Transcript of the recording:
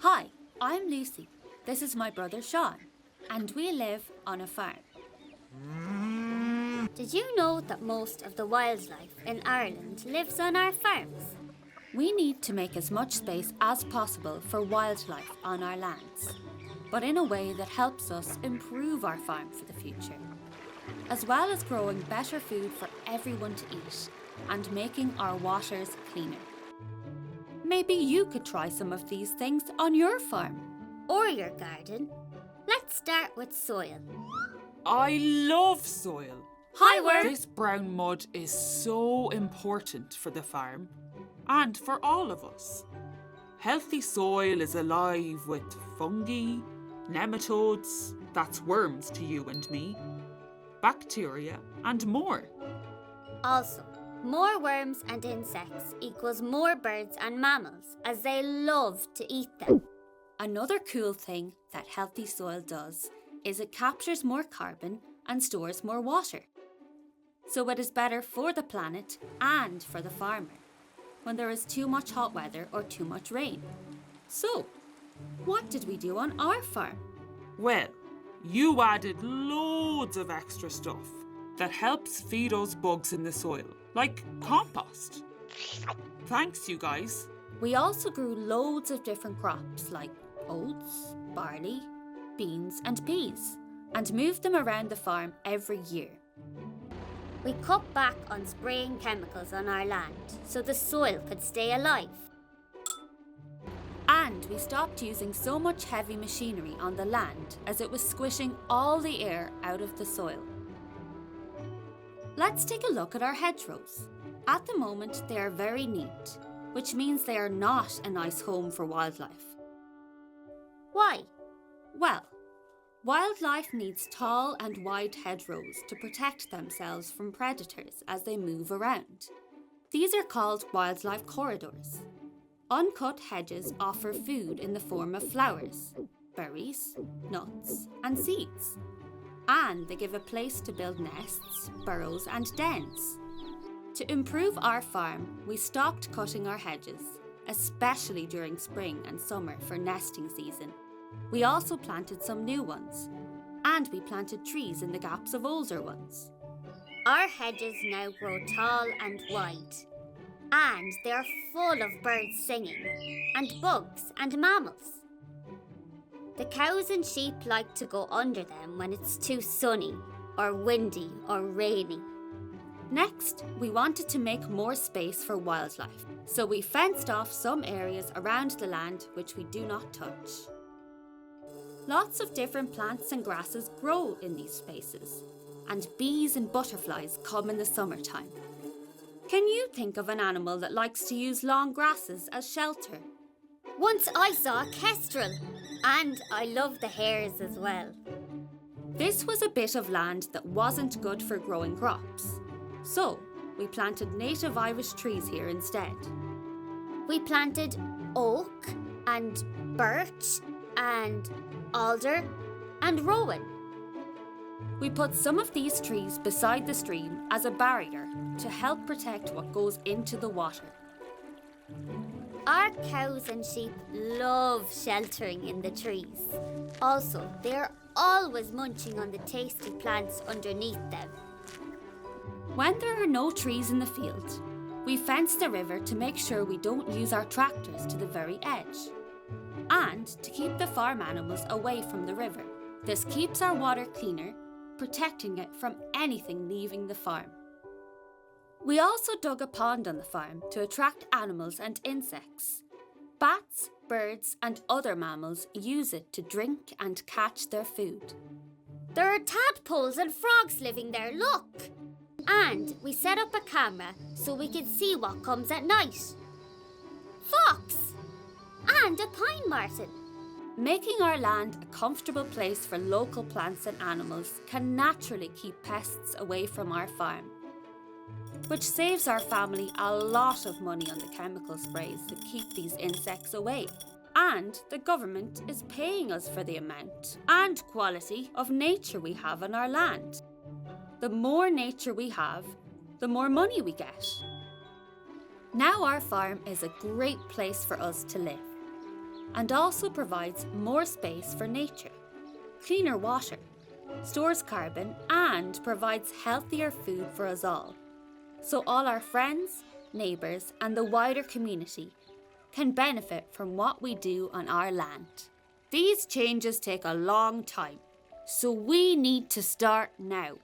Hi, I'm Lucy. This is my brother Sean, and we live on a farm. Did you know that most of the wildlife in Ireland lives on our farms? We need to make as much space as possible for wildlife on our lands, but in a way that helps us improve our farm for the future, as well as growing better food for everyone to eat and making our waters cleaner. Maybe you could try some of these things on your farm. Or your garden. Let's start with soil. I love soil. Hi, Worm! This brown mud is so important for the farm and for all of us. Healthy soil is alive with fungi, nematodes, that's worms to you and me, bacteria and more. Also, more worms and insects equals more birds and mammals, as they love to eat them. Another cool thing that healthy soil does is it captures more carbon and stores more water. So it is better for the planet and for the farmer when there is too much hot weather or too much rain. So, what did we do on our farm? Well, you added loads of extra stuff that helps feed us bugs in the soil, like compost. Thanks, you guys. We also grew loads of different crops like oats, barley, beans and peas, and moved them around the farm every year. We cut back on spraying chemicals on our land so the soil could stay alive. And we stopped using so much heavy machinery on the land as it was squishing all the air out of the soil. Let's take a look at our hedgerows. At the moment, they are very neat, which means they are not a nice home for wildlife. Why? Well, wildlife needs tall and wide hedgerows to protect themselves from predators as they move around. These are called wildlife corridors. Uncut hedges offer food in the form of flowers, berries, nuts, and seeds. And they give a place to build nests, burrows, and dens. To improve our farm, we stopped cutting our hedges, especially during spring and summer for nesting season. We also planted some new ones, and we planted trees in the gaps of older ones. Our hedges now grow tall and wide, and they are full of birds singing, and bugs and mammals. The cows and sheep like to go under them when it's too sunny, or windy, or rainy. Next, we wanted to make more space for wildlife, so we fenced off some areas around the land which we do not touch. Lots of different plants and grasses grow in these spaces, and bees and butterflies come in the summertime. Can you think of an animal that likes to use long grasses as shelter? Once I saw a kestrel, and I love the hares as well. This was a bit of land that wasn't good for growing crops, so we planted native Irish trees here instead. We planted oak and birch and alder and rowan. We put some of these trees beside the stream as a barrier to help protect what goes into the water. Our cows and sheep love sheltering in the trees. Also, they are always munching on the tasty plants underneath them. When there are no trees in the field, we fence the river to make sure we don't use our tractors to the very edge, and to keep the farm animals away from the river. This keeps our water cleaner, protecting it from anything leaving the farm. We also dug a pond on the farm to attract animals and insects. Bats, birds, and other mammals use it to drink and catch their food. There are tadpoles and frogs living there, look! And we set up a camera so we could see what comes at night. Fox! And a pine marten. Making our land a comfortable place for local plants and animals can naturally keep pests away from our farm, which saves our family a lot of money on the chemical sprays that keep these insects away. And the government is paying us for the amount and quality of nature we have on our land. The more nature we have, the more money we get. Now our farm is a great place for us to live. and also provides more space for nature, cleaner water, stores carbon, and provides healthier food for us all, so all our friends, neighbours, and the wider community can benefit from what we do on our land. These changes take a long time, so we need to start now.